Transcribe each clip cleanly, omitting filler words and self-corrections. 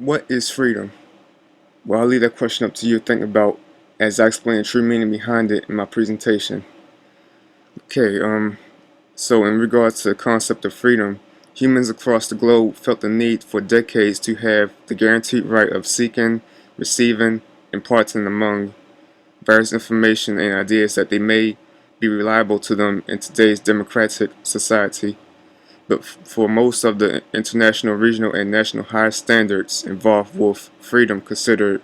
What is freedom? Well, I'll leave that question up to you to think about as I explain the true meaning behind it in my presentation. Okay, so in regards to the concept of freedom, humans across the globe felt the need for decades to have the guaranteed right of seeking, receiving, imparting among various information and ideas that they may be reliable to them in today's democratic society. But for most of the international, regional, and national higher standards involved with freedom considered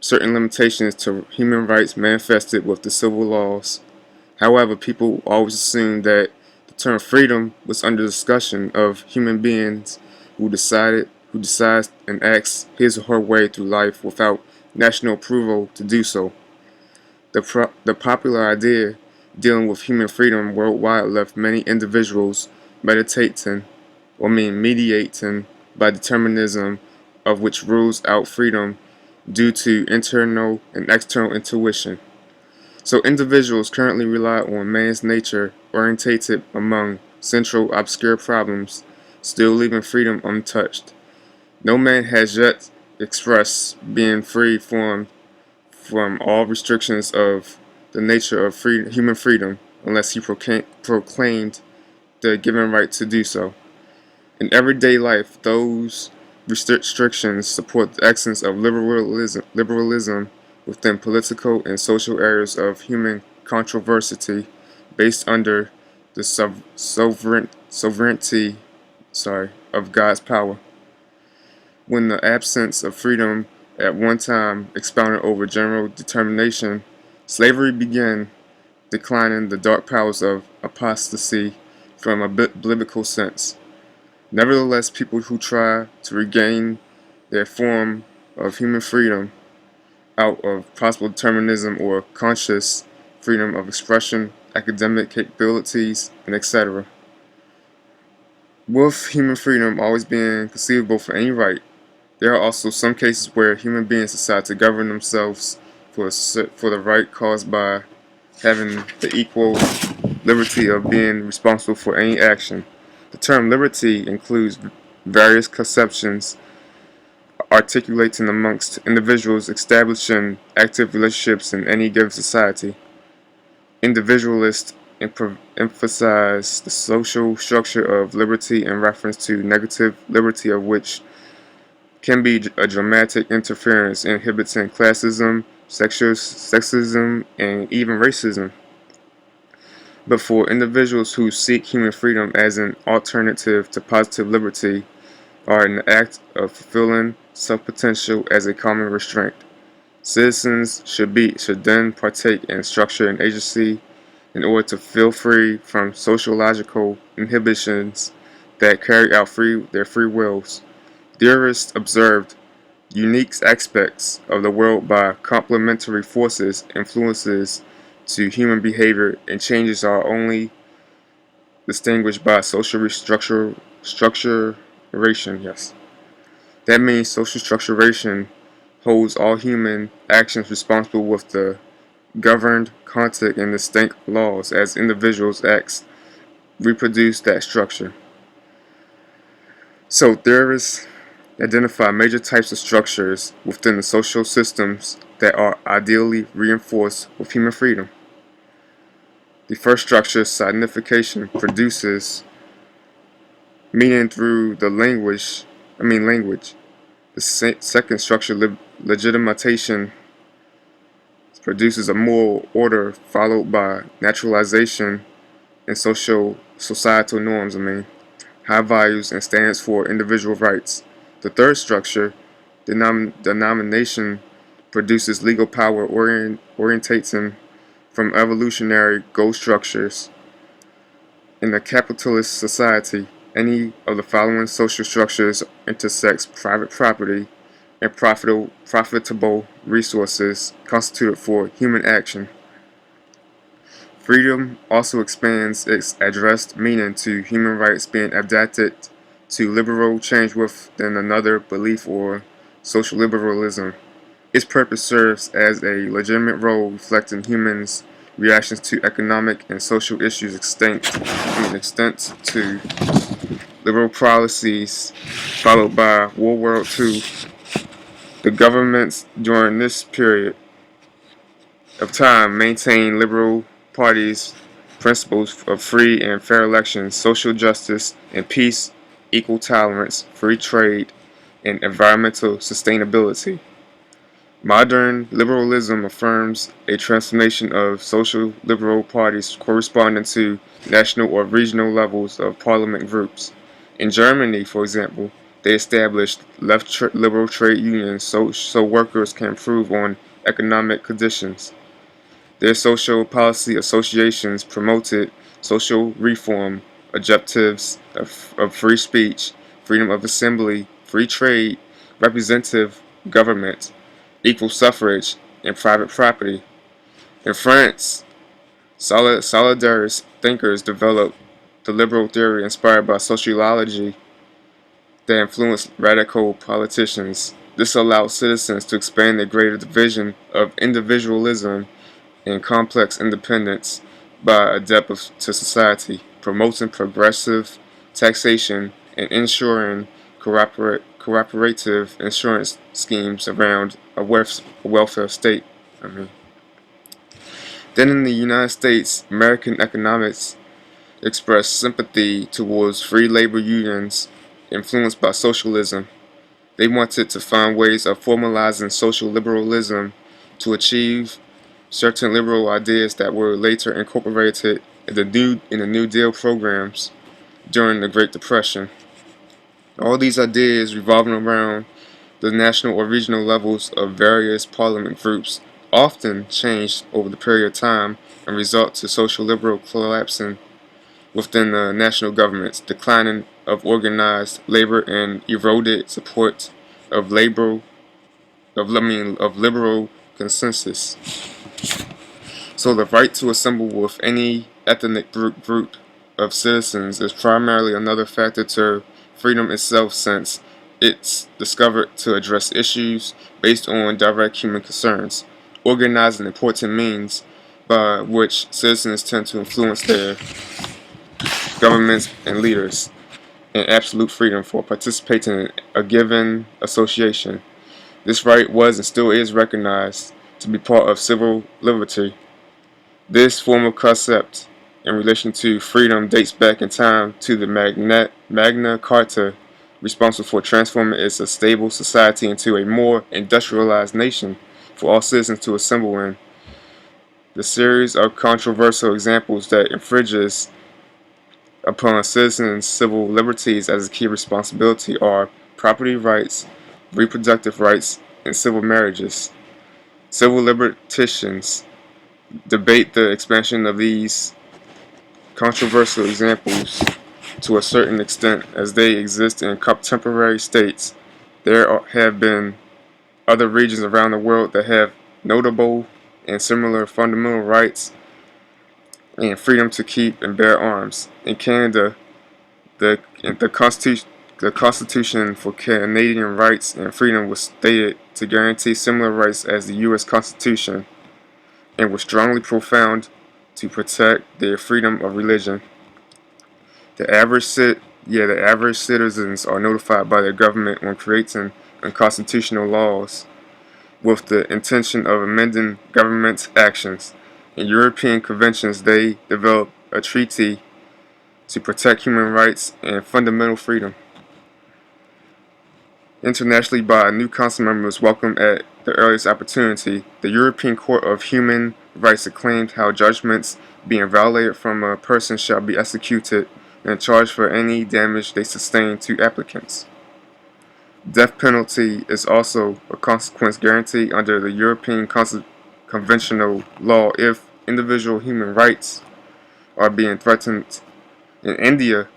certain limitations to human rights manifested with the civil laws. However, people always assumed that the term freedom was under discussion of human beings who decides and acts his or her way through life without national approval to do so. The popular idea dealing with human freedom worldwide left many individuals mediating by determinism of which rules out freedom due to internal and external intuition. So individuals currently rely on man's nature orientated among central obscure problems, still leaving freedom untouched. No man has yet expressed being free from all restrictions of the nature of human freedom unless he proclaimed the given right to do so. In everyday life, those restrictions support the excellence of liberalism within political and social areas of human controversy based under the sovereignty of God's power. When the absence of freedom at one time expounded over general determination, slavery began declining the dark powers of apostasy from a biblical sense. Nevertheless, people who try to regain their form of human freedom out of possible determinism or conscious freedom of expression, academic capabilities, and etc. With human freedom always being conceivable for any right, there are also some cases where human beings decide to govern themselves for the right caused by having the equal liberty of being responsible for any action. The term liberty includes various conceptions articulating amongst individuals establishing active relationships in any given society. Individualists emphasize the social structure of liberty in reference to negative liberty, of which can be a dramatic interference inhibiting classism, sexism, and even racism. But for individuals who seek human freedom as an alternative to positive liberty, are in the act of fulfilling self-potential as a common restraint. Citizens should then partake in structure and agency in order to feel free from sociological inhibitions that carry out their free wills. Theorists observed unique aspects of the world by complementary forces, influences to human behavior, and changes are only distinguished by social structuration. Yes, that means social structuration holds all human actions responsible with the governed content and distinct laws as individuals' acts reproduce that structure. So theorists identify major types of structures within the social systems that are ideally reinforced with human freedom. The first structure, signification, produces meaning through the language. The second structure, legitimation, produces a moral order followed by naturalization and societal norms. High values and standards for individual rights. The third structure, denomination, produces legal power orientating from evolutionary goal structures. In a capitalist society, any of the following social structures intersects private property and profitable resources constituted for human action. Freedom also expands its addressed meaning to human rights being adapted to liberal change within another belief or social liberalism. Its purpose serves as a legitimate role reflecting humans' reactions to economic and social issues extent to liberal policies followed by World War II. The governments during this period of time maintained liberal parties' principles of free and fair elections, social justice and peace, equal tolerance, free trade, and environmental sustainability. Modern liberalism affirms a transformation of social liberal parties corresponding to national or regional levels of parliament groups. In Germany, for example, they established liberal trade unions so workers can improve on economic conditions. Their social policy associations promoted social reform, objectives of free speech, freedom of assembly, free trade, representative government, equal suffrage, and private property. In France, solidarist thinkers developed the liberal theory inspired by sociology that influenced radical politicians. This allowed citizens to expand their greater division of individualism and complex independence by adapting to society, promoting progressive taxation and ensuring cooperative insurance schemes around a welfare state. I mean. Then in the United States, American economics expressed sympathy towards free labor unions influenced by socialism. They wanted to find ways of formalizing social liberalism to achieve certain liberal ideas that were later incorporated in the New Deal programs during the Great Depression. All these ideas revolving around the national or regional levels of various parliament groups often changed over the period of time and result to social liberal collapsing within the national governments, declining of organized labor and eroded support of liberal consensus. So the right to assemble with any ethnic group of citizens is primarily another factor to freedom itself, since it's discovered to address issues based on direct human concerns. Organizing important means by which citizens tend to influence their governments and leaders, and absolute freedom for participating in a given association. This right was and still is recognized to be part of civil liberty. This formal concept in relation to freedom dates back in time to the Magna Carta, responsible for transforming its a stable society into a more industrialized nation for all citizens to assemble in. The series of controversial examples that infringes upon citizens' civil liberties as a key responsibility are property rights, reproductive rights, and civil marriages. Civil libertarians debate the expansion of these controversial examples to a certain extent as they exist in contemporary states. There have been other regions around the world that have notable and similar fundamental rights and freedom to keep and bear arms. In Canada, the Constitution for Canadian rights and freedom was stated to guarantee similar rights as the U.S. Constitution and was strongly profound to protect their freedom of religion. The average citizens are notified by their government when creating unconstitutional laws with the intention of amending government's actions. In European conventions, they develop a treaty to protect human rights and fundamental freedom. Internationally, by new council members welcomed at the earliest opportunity, the European Court of Human Rights acclaimed how judgments being violated from a person shall be executed and charged for any damage they sustain to applicants. Death penalty is also a consequence guaranteed under the European conventional law if individual human rights are being threatened. In India,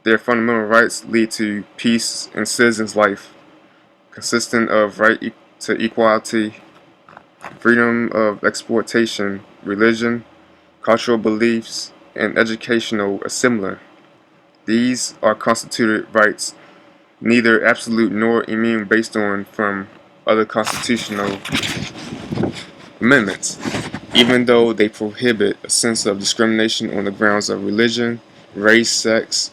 their fundamental rights lead to peace and citizens' life, consisting of right to equality, freedom of exportation, religion, cultural beliefs, and educational assembly. These are constituted rights, neither absolute nor immune based on from other constitutional amendments, even though they prohibit a sense of discrimination on the grounds of religion, race, sex,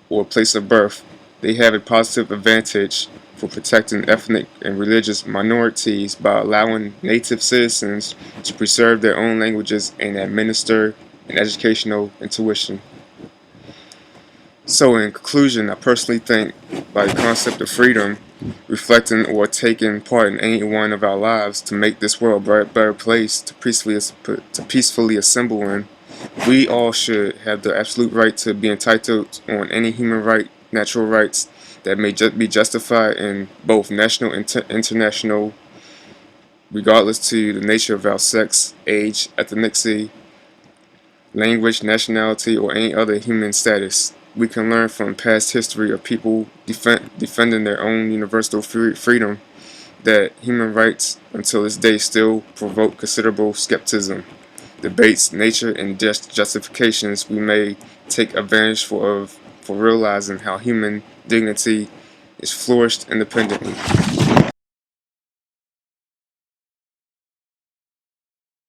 or place of birth, they have a positive advantage for protecting ethnic and religious minorities by allowing native citizens to preserve their own languages and administer an educational intuition. So, in conclusion, I personally think by the concept of freedom, reflecting or taking part in any one of our lives to make this world a better place to peacefully assemble in, we all should have the absolute right to be entitled on any human right, natural rights that may be justified in both national and international, regardless to the nature of our sex, age, ethnicity, language, nationality, or any other human status. We can learn from past history of people defending their own universal freedom that human rights until this day still provoke considerable skepticism, debates, nature, and justifications we may take advantage for realizing how human dignity is flourished independently.